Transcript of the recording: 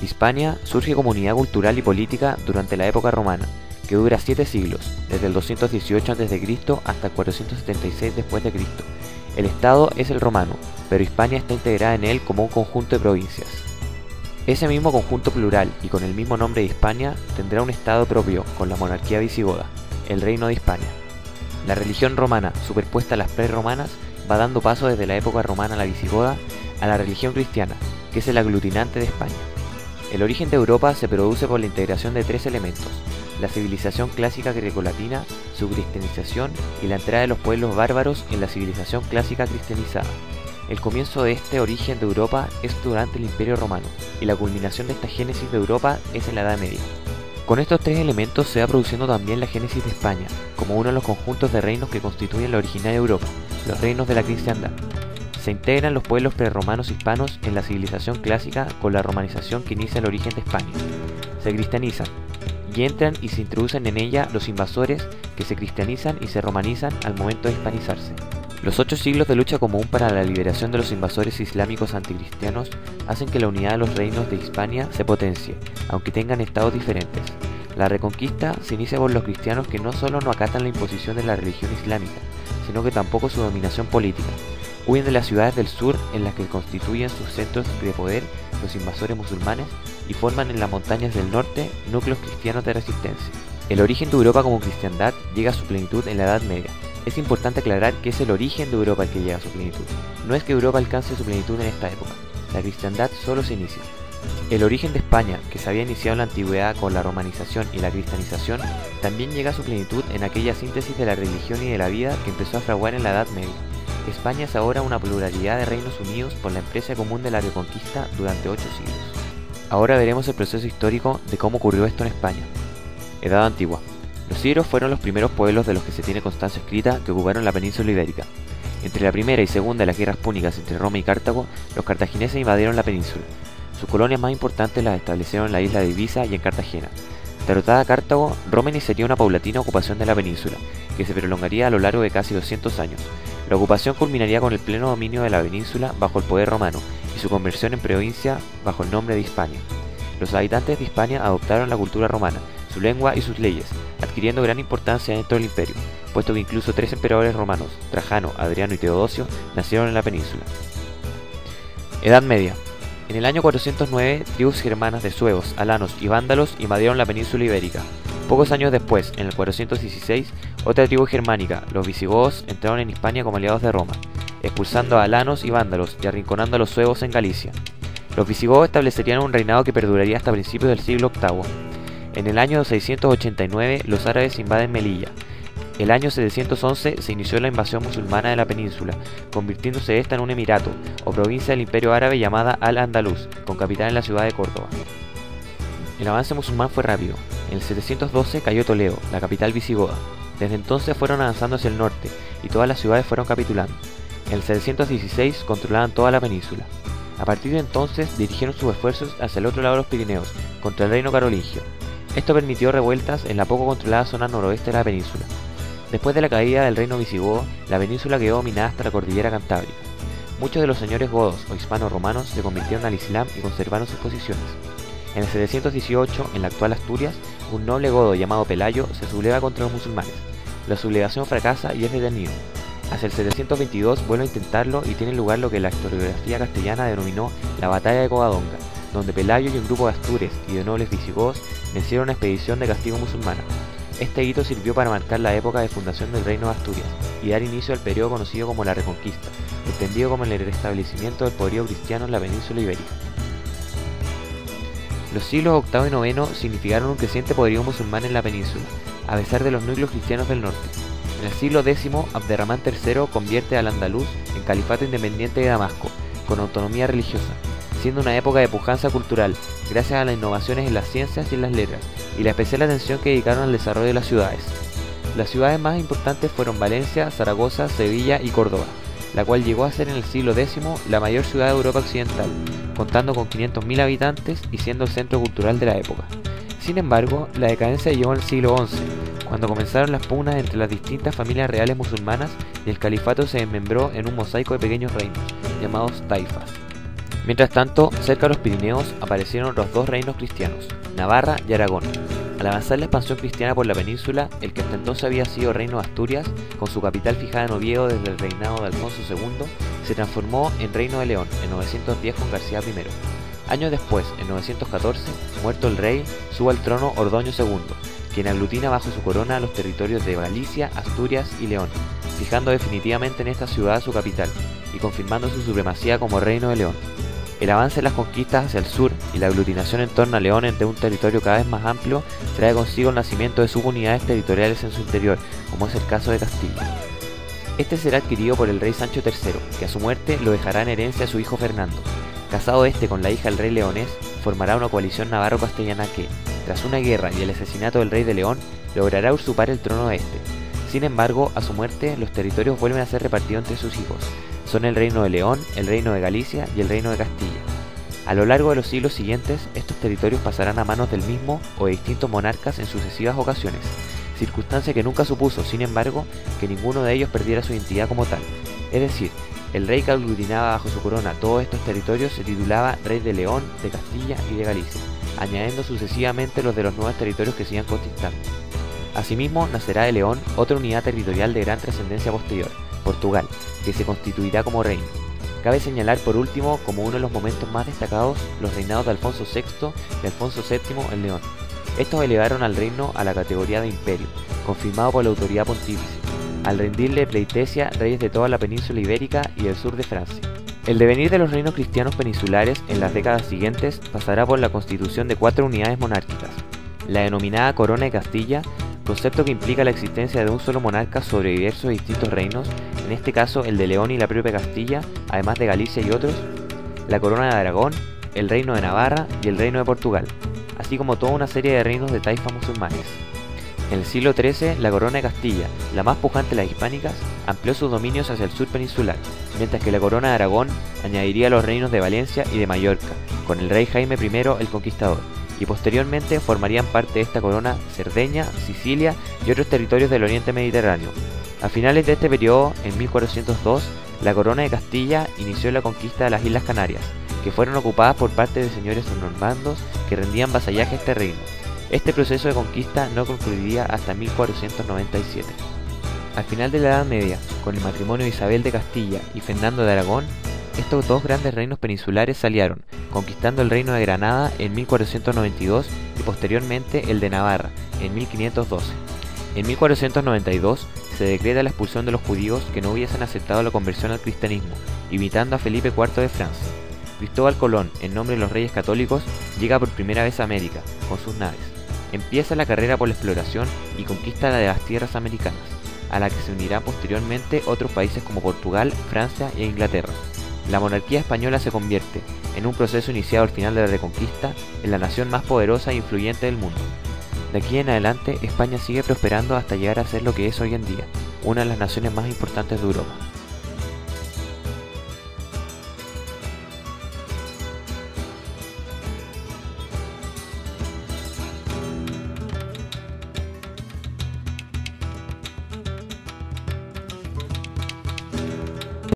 Hispania surge como unidad cultural y política durante la época romana, que dura 7 siglos, desde el 218 a.C. hasta el 476 d.C. El estado es el romano, pero Hispania está integrada en él como un conjunto de provincias. Ese mismo conjunto plural y con el mismo nombre de Hispania tendrá un estado propio con la monarquía visigoda, el reino de Hispania. La religión romana, superpuesta a las prerromanas, va dando paso desde la época romana a la visigoda a la religión cristiana, que es el aglutinante de España. El origen de Europa se produce por la integración de 3 elementos: la civilización clásica grecolatina, su cristianización y la entrada de los pueblos bárbaros en la civilización clásica cristianizada. El comienzo de este origen de Europa es durante el Imperio Romano, y la culminación de esta génesis de Europa es en la Edad Media. Con estos 3 elementos se va produciendo también la génesis de España, como uno de los conjuntos de reinos que constituyen la originaria Europa, los reinos de la cristiandad. Se integran los pueblos prerromanos hispanos en la civilización clásica con la romanización que inicia el origen de España. Se cristianizan, y entran y se introducen en ella los invasores que se cristianizan y se romanizan al momento de hispanizarse. Los 8 siglos de lucha común para la liberación de los invasores islámicos anticristianos hacen que la unidad de los reinos de Hispania se potencie, aunque tengan estados diferentes. La reconquista se inicia por los cristianos que no solo no acatan la imposición de la religión islámica, sino que tampoco su dominación política. Huyen de las ciudades del sur en las que constituyen sus centros de poder los invasores musulmanes y forman en las montañas del norte núcleos cristianos de resistencia. El origen de Europa como cristiandad llega a su plenitud en la Edad Media. Es importante aclarar que es el origen de Europa el que llega a su plenitud. No es que Europa alcance su plenitud en esta época. La cristiandad solo se inicia. El origen de España, que se había iniciado en la antigüedad con la romanización y la cristianización, también llega a su plenitud en aquella síntesis de la religión y de la vida que empezó a fraguar en la Edad Media. España es ahora una pluralidad de reinos unidos por la empresa común de la reconquista durante 8 siglos. Ahora veremos el proceso histórico de cómo ocurrió esto en España. Edad Antigua. Los siglos fueron los primeros pueblos de los que se tiene constancia escrita que ocuparon la península ibérica. Entre la primera y segunda de las guerras púnicas entre Roma y Cartago, los cartagineses invadieron la península. Sus colonias más importantes las establecieron en la isla de Ibiza y en Cartagena. Derrotada Cartago, Roma iniciaría una paulatina ocupación de la península, que se prolongaría a lo largo de casi 200 años. La ocupación culminaría con el pleno dominio de la península bajo el poder romano y su conversión en provincia bajo el nombre de Hispania. Los habitantes de Hispania adoptaron la cultura romana, su lengua y sus leyes, adquiriendo gran importancia dentro del imperio, puesto que incluso 3 emperadores romanos, Trajano, Adriano y Teodosio, nacieron en la península. Edad Media. En el año 409, tribus germanas de suevos, alanos y vándalos invadieron la península ibérica. Pocos años después, en el 416, otra tribu germánica, los visigodos, entraron en Hispania como aliados de Roma, expulsando a alanos y vándalos y arrinconando a los suevos en Galicia. Los visigodos establecerían un reinado que perduraría hasta principios del siglo VIII. En el año 689, los árabes invaden Melilla. El año 711 se inició la invasión musulmana de la península, convirtiéndose esta en un emirato, o provincia del Imperio Árabe llamada Al-Andalus, con capital en la ciudad de Córdoba. El avance musulmán fue rápido. En el 712 cayó Toledo, la capital visigoda. Desde entonces fueron avanzando hacia el norte, y todas las ciudades fueron capitulando. En el 716 controlaban toda la península. A partir de entonces dirigieron sus esfuerzos hacia el otro lado de los Pirineos, contra el reino carolingio. Esto permitió revueltas en la poco controlada zona noroeste de la península. Después de la caída del reino visigodo, la península quedó dominada hasta la cordillera Cantábrica. Muchos de los señores godos o hispano-romanos se convirtieron al Islam y conservaron sus posiciones. En el 718, en la actual Asturias, un noble godo llamado Pelayo se subleva contra los musulmanes. La sublevación fracasa y es detenido. Hacia el 722 vuelve a intentarlo y tiene lugar lo que la historiografía castellana denominó la Batalla de Covadonga, donde Pelayo y un grupo de astures y de nobles visigodos vencieron una expedición de castigo musulmana. Este hito sirvió para marcar la época de fundación del Reino de Asturias y dar inicio al periodo conocido como la Reconquista, entendido como el restablecimiento del poderío cristiano en la península ibérica. Los siglos VIII y IX significaron un creciente poderío musulmán en la península, a pesar de los núcleos cristianos del norte. En el siglo X, Abderramán III convierte al Andaluz en califato independiente de Damasco, con autonomía religiosa, siendo una época de pujanza cultural, gracias a las innovaciones en las ciencias y en las letras, y la especial atención que dedicaron al desarrollo de las ciudades. Las ciudades más importantes fueron Valencia, Zaragoza, Sevilla y Córdoba, la cual llegó a ser en el siglo X la mayor ciudad de Europa occidental, contando con 500.000 habitantes y siendo el centro cultural de la época. Sin embargo, la decadencia llegó en el siglo XI, cuando comenzaron las pugnas entre las distintas familias reales musulmanas y el califato se desmembró en un mosaico de pequeños reinos, llamados taifas. Mientras tanto, cerca de los Pirineos aparecieron los dos reinos cristianos, Navarra y Aragón. Al avanzar la expansión cristiana por la península, el que hasta entonces había sido reino de Asturias, con su capital fijada en Oviedo desde el reinado de Alfonso II, se transformó en Reino de León en 910 con García I. Años después, en 914, muerto el rey, sube al trono Ordoño II, quien aglutina bajo su corona los territorios de Galicia, Asturias y León, fijando definitivamente en esta ciudad su capital y confirmando su supremacía como Reino de León. El avance en las conquistas hacia el sur y la aglutinación en torno a León de un territorio cada vez más amplio trae consigo el nacimiento de subunidades territoriales en su interior, como es el caso de Castilla. Este será adquirido por el rey Sancho III, que a su muerte lo dejará en herencia a su hijo Fernando. Casado este con la hija del rey leonés, formará una coalición navarro-castellana que, tras una guerra y el asesinato del rey de León, logrará usurpar el trono de este. Sin embargo, a su muerte, los territorios vuelven a ser repartidos entre sus hijos. Son el Reino de León, el Reino de Galicia y el Reino de Castilla. A lo largo de los siglos siguientes, estos territorios pasarán a manos del mismo o de distintos monarcas en sucesivas ocasiones, circunstancia que nunca supuso, sin embargo, que ninguno de ellos perdiera su identidad como tal. Es decir, el rey que aglutinaba bajo su corona todos estos territorios se titulaba Rey de León, de Castilla y de Galicia, añadiendo sucesivamente los de los nuevos territorios que se iban conquistando. Asimismo, nacerá de León otra unidad territorial de gran trascendencia posterior, Portugal, que se constituirá como reino. Cabe señalar por último, como uno de los momentos más destacados, los reinados de Alfonso VI y Alfonso VII en León. Estos elevaron al reino a la categoría de imperio, confirmado por la autoridad pontífice, al rendirle pleitesía reyes de toda la península ibérica y del sur de Francia. El devenir de los reinos cristianos peninsulares en las décadas siguientes pasará por la constitución de 4 unidades monárquicas, la denominada Corona de Castilla, concepto que implica la existencia de un solo monarca sobre diversos y distintos reinos, en este caso el de León y la propia Castilla, además de Galicia y otros, la Corona de Aragón, el Reino de Navarra y el Reino de Portugal, así como toda una serie de reinos de taifas musulmanes. En el siglo XIII, la Corona de Castilla, la más pujante de las hispánicas, amplió sus dominios hacia el sur peninsular, mientras que la Corona de Aragón añadiría los reinos de Valencia y de Mallorca, con el rey Jaime I el Conquistador, y posteriormente formarían parte de esta corona Cerdeña, Sicilia y otros territorios del oriente mediterráneo. A finales de este periodo, en 1402, la Corona de Castilla inició la conquista de las Islas Canarias, que fueron ocupadas por parte de señores normandos que rendían vasallaje a este reino. Este proceso de conquista no concluiría hasta 1497. Al final de la Edad Media, con el matrimonio de Isabel de Castilla y Fernando de Aragón, estos dos grandes reinos peninsulares se aliaron, conquistando el reino de Granada en 1492 y posteriormente el de Navarra en 1512. En 1492 se decreta la expulsión de los judíos que no hubiesen aceptado la conversión al cristianismo, imitando a Felipe IV de Francia. Cristóbal Colón, en nombre de los reyes católicos, llega por primera vez a América, con sus naves. Empieza la carrera por la exploración y conquista de las tierras americanas, a la que se unirán posteriormente otros países como Portugal, Francia e Inglaterra. La monarquía española se convierte, en un proceso iniciado al final de la Reconquista, en la nación más poderosa e influyente del mundo. De aquí en adelante, España sigue prosperando hasta llegar a ser lo que es hoy en día, una de las naciones más importantes de Europa.